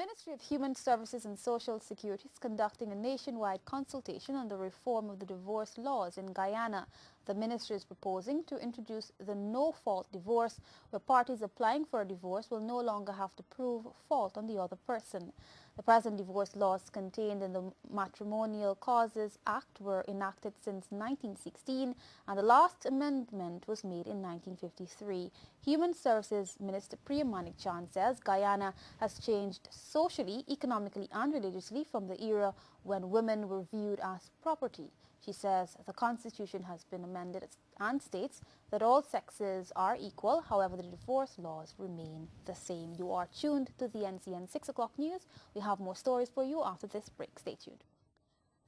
Ministry of Human Services and Social Security is conducting a nationwide consultation on the reform of the divorce laws in Guyana. The ministry is proposing to introduce the no-fault divorce, where parties applying for a divorce will no longer have to prove fault on the other person. The present divorce laws contained in the Matrimonial Causes Act were enacted since 1916, and the last amendment was made in 1953. Human Services Minister Priya Manik-Chand says Guyana has changed socially, economically and religiously from the era when women were viewed as property. She says the constitution has been amended and states that all sexes are equal. However, the divorce laws remain the same. You are tuned to the NCN 6 o'clock news. We have more stories for you after this break. Stay tuned.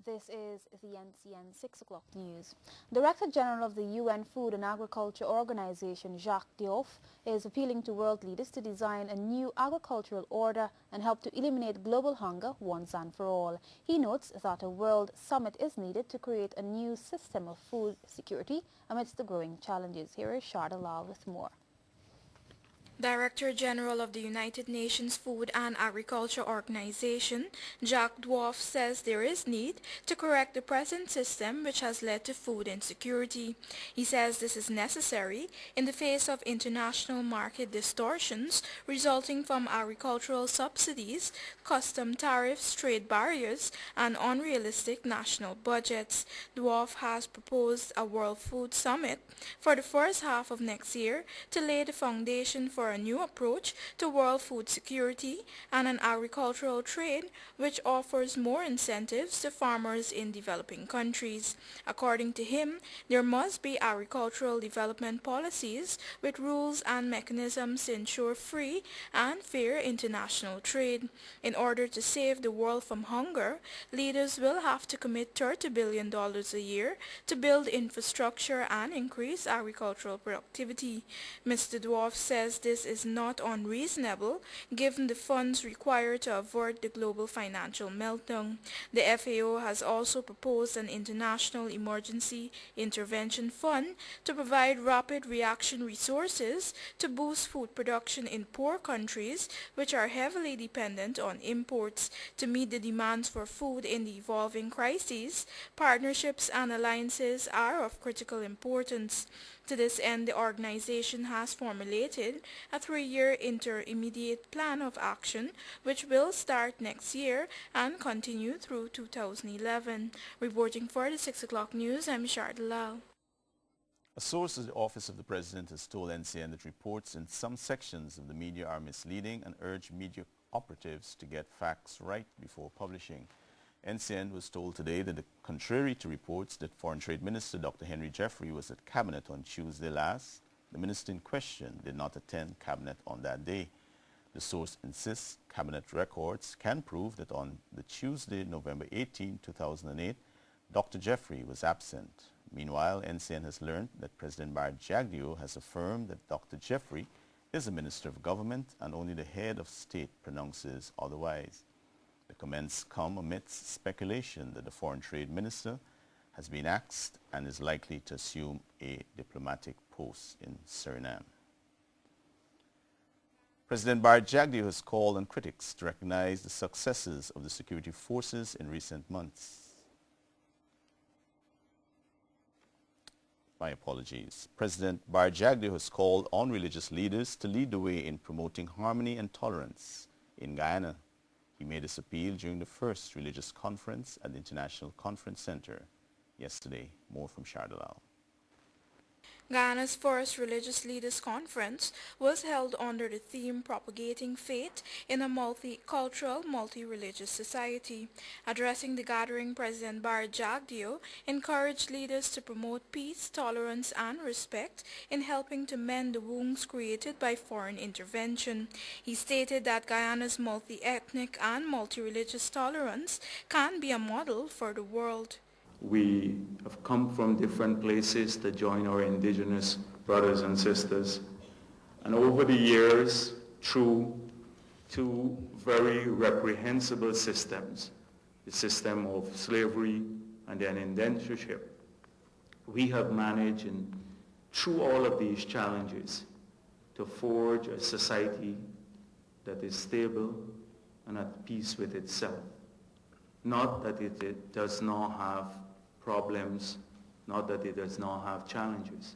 This is the NCN 6 o'clock news. Director General of the UN Food and Agriculture Organization, Jacques Diouf, is appealing to world leaders to design a new agricultural order and help to eliminate global hunger once and for all. He notes that a world summit is needed to create a new system of food security amidst the growing challenges. Here is Sharda Lal with more. Director General of the United Nations Food and Agriculture Organization, Jacques Diouf, says there is need to correct the present system which has led to food insecurity. He says this is necessary in the face of international market distortions resulting from agricultural subsidies, custom tariffs, trade barriers, and unrealistic national budgets. Diouf has proposed a World Food Summit for the first half of next year to lay the foundation for a new approach to world food security and an agricultural trade which offers more incentives to farmers in developing countries. According to him, there must be agricultural development policies with rules and mechanisms to ensure free and fair international trade. In order to save the world from hunger, leaders will have to commit $30 billion a year to build infrastructure and increase agricultural productivity. Mr. Diouf says this is not unreasonable given the funds required to avert the global financial meltdown. The FAO has also proposed an international emergency intervention fund to provide rapid reaction resources to boost food production in poor countries which are heavily dependent on imports. To meet the demands for food in the evolving crises, partnerships and alliances are of critical importance. To this end, the organization has formulated a 3-year intermediate plan of action which will start next year and continue through 2011. Reporting for the 6 o'clock news, I'm Sharda Lal. A source at the Office of the President has told NCN that reports in some sections of the media are misleading and urge media operatives to get facts right before publishing. NCN was told today that, contrary to reports that Foreign Trade Minister Dr. Henry Jeffrey was at Cabinet on Tuesday last, the minister in question did not attend Cabinet on that day. The source insists Cabinet records can prove that on the Tuesday, November 18, 2008, Dr. Jeffrey was absent. Meanwhile, NCN has learned that President Bar Jagdeo has affirmed that Dr. Jeffrey is a Minister of Government and only the head of state pronounces otherwise. The comments come amidst speculation that the Foreign Trade Minister has been axed and is likely to assume a diplomatic post in Suriname. President Bar Jagdeo has called on critics to recognize the successes of the security forces in recent months. My apologies. President Bar Jagdeo has called on religious leaders to lead the way in promoting harmony and tolerance in Guyana. He made this appeal during the first religious conference at the International Conference Center yesterday. More from Sharda Lal. Guyana's first Religious Leaders Conference was held under the theme Propagating Faith in a Multicultural, Multi-Religious Society. Addressing the gathering, President Bar Jagdeo encouraged leaders to promote peace, tolerance, and respect in helping to mend the wounds created by foreign intervention. He stated that Guyana's multi-ethnic and multi-religious tolerance can be a model for the world. We have come from different places to join our indigenous brothers and sisters. And over the years, through two very reprehensible systems, the system of slavery and then indentureship, we have managed, and through all of these challenges, to forge a society that is stable and at peace with itself. Not that it does not have problems, not that it does not have challenges.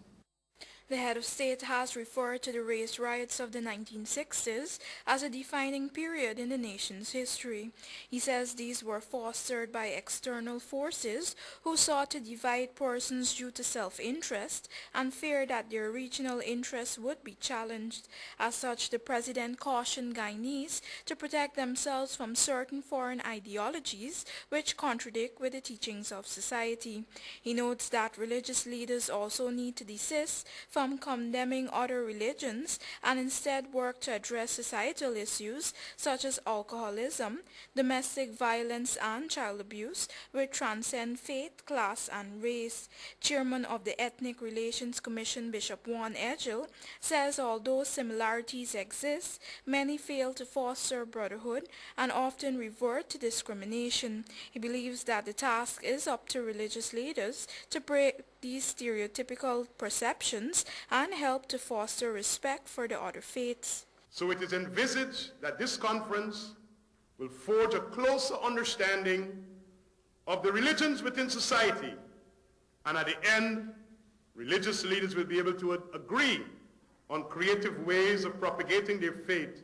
The head of state has referred to the race riots of the 1960s as a defining period in the nation's history. He says these were fostered by external forces who sought to divide persons due to self-interest and feared that their regional interests would be challenged. As such, the president cautioned Guyanese to protect themselves from certain foreign ideologies which contradict with the teachings of society. He notes that religious leaders also need to desist from condemning other religions and instead work to address societal issues such as alcoholism, domestic violence and child abuse, which transcend faith, class and race. Chairman of the Ethnic Relations Commission, Bishop Juan Edgell, says although similarities exist, many fail to foster brotherhood and often revert to discrimination. He believes that the task is up to religious leaders to break these stereotypical perceptions and help to foster respect for the other faiths. So it is envisaged that this conference will forge a closer understanding of the religions within society, and at the end, religious leaders will be able to agree on creative ways of propagating their faith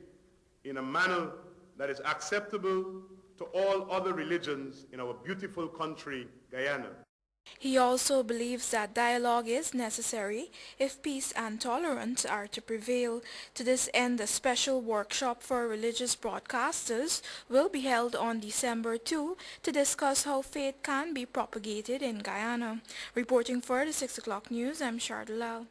in a manner that is acceptable to all other religions in our beautiful country, Guyana. He also believes that dialogue is necessary if peace and tolerance are to prevail. To this end, a special workshop for religious broadcasters will be held on December 2 to discuss how faith can be propagated in Guyana. Reporting for the 6 o'clock news, I'm Shardulal.